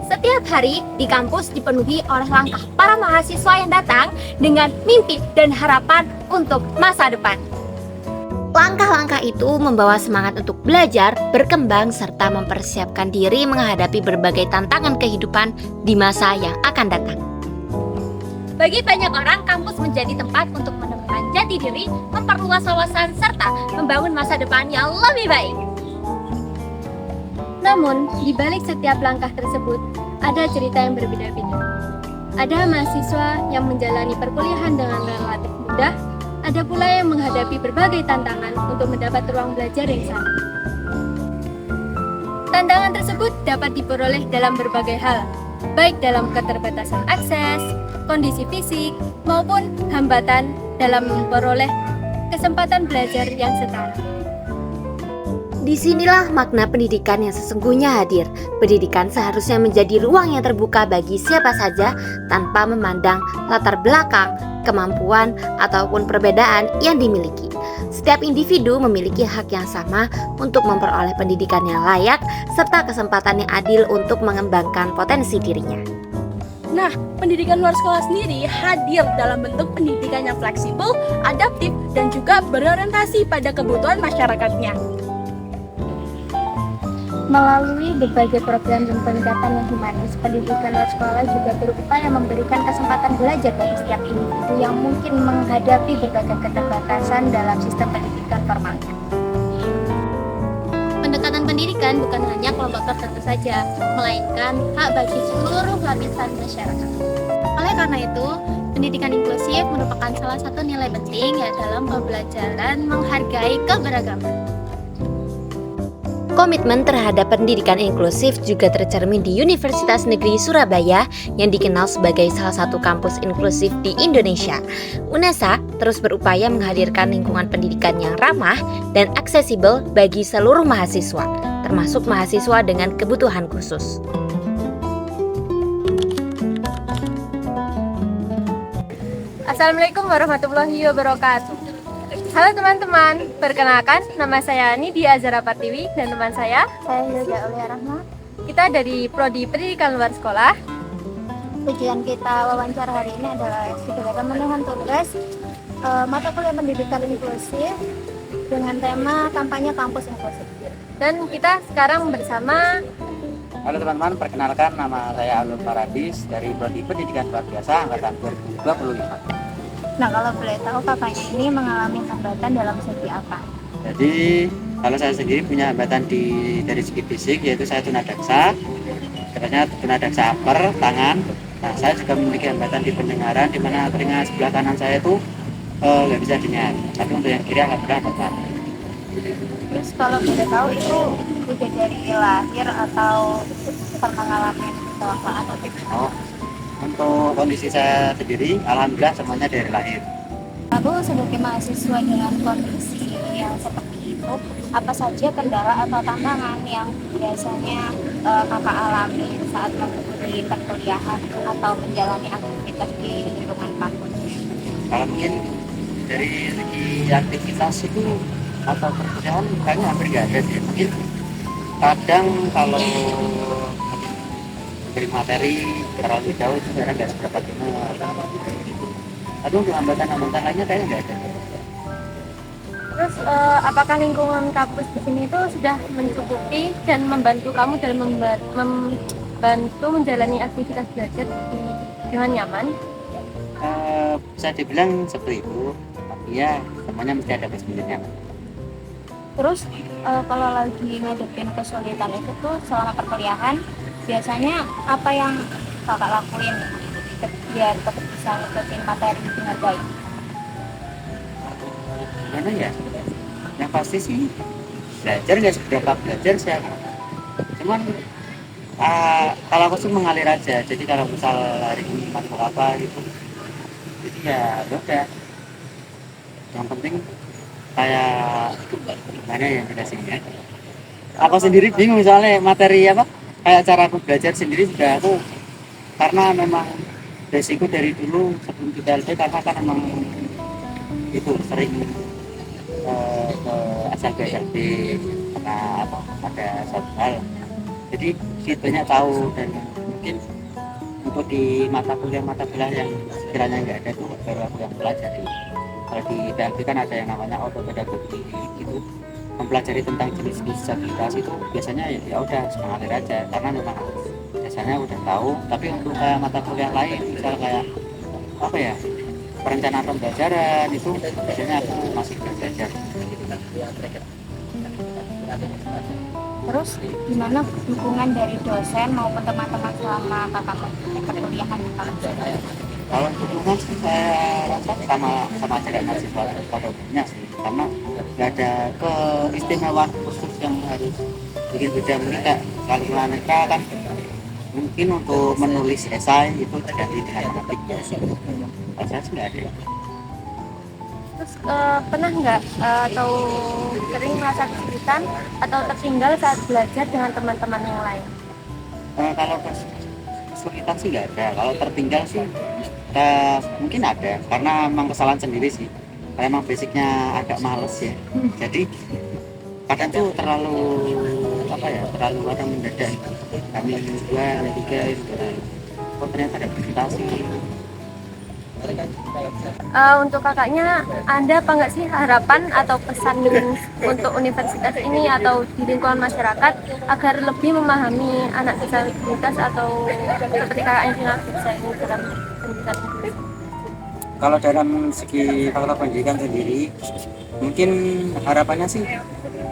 Setiap hari di kampus dipenuhi oleh langkah para mahasiswa yang datang dengan mimpi dan harapan untuk masa depan. Langkah-langkah itu membawa semangat untuk belajar, berkembang, serta mempersiapkan diri menghadapi berbagai tantangan kehidupan di masa yang akan datang. Bagi banyak orang, kampus menjadi tempat untuk menemukan jati diri, memperluas wawasan, serta membangun masa depan yang lebih baik. Namun, di balik setiap langkah tersebut, ada cerita yang berbeda-beda. Ada mahasiswa yang menjalani perkuliahan dengan relatif mudah, ada pula yang menghadapi berbagai tantangan untuk mendapat ruang belajar yang sama. Tantangan tersebut dapat diperoleh dalam berbagai hal, baik dalam keterbatasan akses, kondisi fisik, maupun hambatan dalam memperoleh kesempatan belajar yang setara. Disinilah makna pendidikan yang sesungguhnya hadir. Pendidikan seharusnya menjadi ruang yang terbuka bagi siapa saja tanpa memandang latar belakang, kemampuan, ataupun perbedaan yang dimiliki. Setiap individu memiliki hak yang sama untuk memperoleh pendidikan yang layak serta kesempatan yang adil untuk mengembangkan potensi dirinya. Nah, pendidikan luar sekolah sendiri hadir dalam bentuk pendidikan yang fleksibel, adaptif, dan juga berorientasi pada kebutuhan masyarakatnya. Melalui berbagai program dan pendekatan yang humanis, pendidikan luar sekolah juga berupaya memberikan kesempatan belajar bagi setiap individu yang mungkin menghadapi berbagai keterbatasan dalam sistem pendidikan formalnya. Pendekatan pendidikan bukan hanya kelompok tertentu saja, melainkan hak bagi seluruh lapisan masyarakat. Oleh karena itu, pendidikan inklusif merupakan salah satu nilai penting ya dalam pembelajaran menghargai keberagaman. Komitmen terhadap pendidikan inklusif juga tercermin di Universitas Negeri Surabaya yang dikenal sebagai salah satu kampus inklusif di Indonesia. UNESA terus berupaya menghadirkan lingkungan pendidikan yang ramah dan aksesibel bagi seluruh mahasiswa, termasuk mahasiswa dengan kebutuhan khusus. Assalamualaikum warahmatullahi wabarakatuh. Halo teman-teman, perkenalkan nama saya Nidia Azhara Partiwi dan teman saya Hilda Aulia Rahma. kita dari Prodi Pendidikan Luar Sekolah. Tujuan kita wawancara hari ini adalah sebagai pemenuhan tugas mata kuliah pendidikan inklusif dengan tema kampanye kampus inklusif. Dan kita sekarang bersama. Halo teman-teman, perkenalkan nama saya Alun Paradis dari Prodi Pendidikan Luar Biasa Angkatan 2025. Nah, kalau boleh tahu kakaknya ini mengalami hambatan dalam segi apa? Jadi kalau saya sendiri punya hambatan dari segi fisik, yaitu saya tunadaksa, katanya tunadaksa upper tangan. Nah, saya juga memiliki hambatan di pendengaran, di mana telinga sebelah kanan saya itu nggak bisa dengar, tapi untuk yang kiri alhamdulillah dapat. Terus kalau boleh tahu itu udah dari lahir atau pernah ngalamin kecelakaan atau gimana? Oh, untuk kondisi saya sendiri, alhamdulillah semuanya dari lahir. Lalu sebagai mahasiswa dengan kondisi yang seperti itu, apa saja kendala atau tantangan yang biasanya kakak alami saat mengikuti perkuliahan atau menjalani aktivitas di lingkungan kampus? Kalau mungkin dari segi aktivitas itu atau perkuliahan kayaknya hampir nggak ada sih. Mungkin kadang kalau dari materi terlalu jauh itu sebenarnya nggak seberapa benar. Tapi untuk hambatan-hambatan lainnya kayaknya nggak ada. Terus apakah lingkungan kampus di sini itu sudah mencukupi dan membantu kamu dalam membantu menjalani aktivitas belajar dengan nyaman? Bisa dibilang seperti itu. Tapi ya semuanya mesti ada plus-minusnya. Terus kalau lagi ngadepin kesulitan itu tuh selama perkuliahan, biasanya apa yang kakak lakuin biar tetap bisa ngikutin materi dengan baik? Gimana ya? Yang pasti sih belajar nggak seberapa belajar sih. Cuman kalau aku sih mengalir aja. Jadi kalau misal hari ini masuk apa gitu, jadi ya udah. Yang penting kayak gimana ya jelasinnya. Aku sendiri bingung misalnya materi apa kayak cara aku belajar sendiri sudah aku karena memang basic dari dulu sebelum kita LP karena kan memang itu sering ke SLB karena apa ada suatu hal jadi banyak tahu dan mungkin untuk di mata kuliah yang sekiranya nggak ada itu baru aku yang pelajari. Kalau di PLB kan ada yang namanya autopedagogi itu, mempelajari tentang jenis-jenis disabilitas itu biasanya ya udah mengalir aja karena memang biasanya udah tahu. Tapi untuk kayak mata kuliah lain misal kayak apa ya, perencanaan pembelajaran itu biasanya aku masih belajar. Terus gimana dukungan dari dosen maupun teman-teman selama kakak perkuliahan di kampus? Kalau dukungan sih saya rasa sama aja kayak mahasiswa pada umumnya sih, karena nggak ada keistimewaan khusus yang harus bikin beda mereka. Kalau mereka kan mungkin untuk menulis esai itu terganti dengan mengetik ya. Kalau saya sih nggak ada. Terus pernah nggak atau sering merasa kesulitan atau tertinggal saat belajar dengan teman-teman yang lain? Kalau kesulitan sih nggak ada. Kalau tertinggal sih mungkin ada, karena memang kesalahan sendiri sih. Karena emang basicnya agak males ya. Jadi kadang tuh terlalu ada mendadak. Kami dua, kami tiga itu. Oh ternyata ada presentasi. Untuk kakaknya, ada apa nggak sih harapan atau pesan untuk universitas ini atau di lingkungan masyarakat agar lebih memahami anak disabilitas atau seperti kakaknya disabilitas ini dalam pendidikan ini? Kalau dalam segi fakultas pendidikan sendiri, mungkin harapannya sih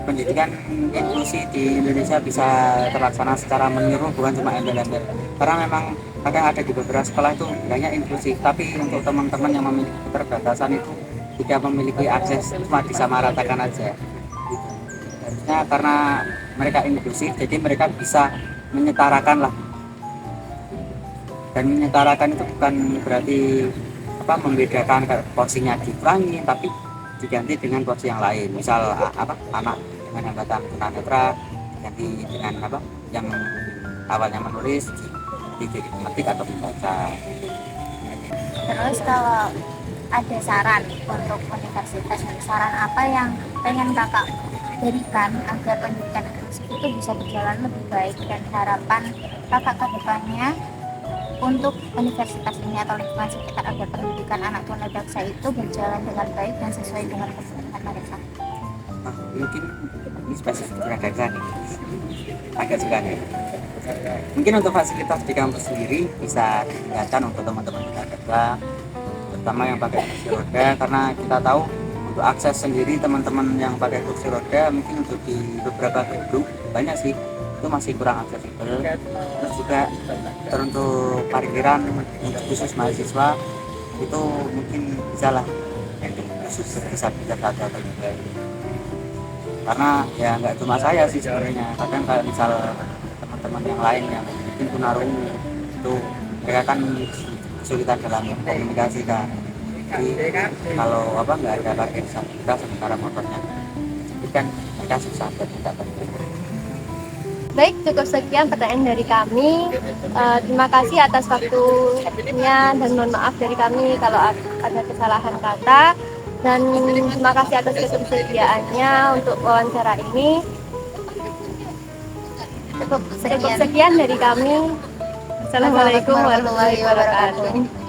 pendidikan inklusi di Indonesia bisa terlaksana secara menyeluruh, bukan cuma embel-embel. Karena memang kadang ada di beberapa sekolah itu bilangnya inklusif, tapi untuk teman-teman yang memiliki keterbatasan itu tidak memiliki akses, cuma disamaratakan aja. Harusnya karena mereka inklusif, jadi mereka bisa menyetarakan lah. Dan menyetarakan itu bukan berarti membedakan porsinya dikurangi, tapi diganti dengan porsi yang lain. Misal anak dengan hambatan tunanetra diganti dengan yang awalnya menulis jadi mengetik atau membaca. Terus kalau ada saran untuk universitas, saran apa yang pengen kakak berikan agar pendidikan inklusif itu bisa berjalan lebih baik, dan harapan kakak ke depannya untuk universitas ini atau lingkungan sekitar agar pendidikan anak tunadaksa itu berjalan dengan baik dan sesuai dengan kebutuhan mereka? Mungkin ini spesifik tunadaksa nih, agak suka nih. Mungkin untuk fasilitas di kampus sendiri bisa ditingkatkan untuk teman-teman tunadaksa, terutama yang pakai kursi roda, karena kita tahu untuk akses sendiri teman-teman yang pakai kursi roda mungkin untuk di beberapa gedung banyak sih itu masih kurang aksesibel. Terus juga untuk parkiran khusus mahasiswa itu mungkin bisa lah untuk khusus disabilitas atau juga, karena ya nggak cuma saya sih sebenarnya, kadang kayak misal teman-teman yang lain yang mungkin tunarungu itu mereka kan kesulitan dalam komunikasi kan. Jadi kalau nggak ada parkir disabilitas sementara motornya itu kan mereka susah buat minta parkir. Baik, cukup sekian pertanyaan dari kami. Terima kasih atas waktunya dan mohon maaf dari kami kalau ada kesalahan kata. Dan terima kasih atas ketersediaannya untuk wawancara ini. Cukup sekian dari kami. Assalamualaikum warahmatullahi wabarakatuh.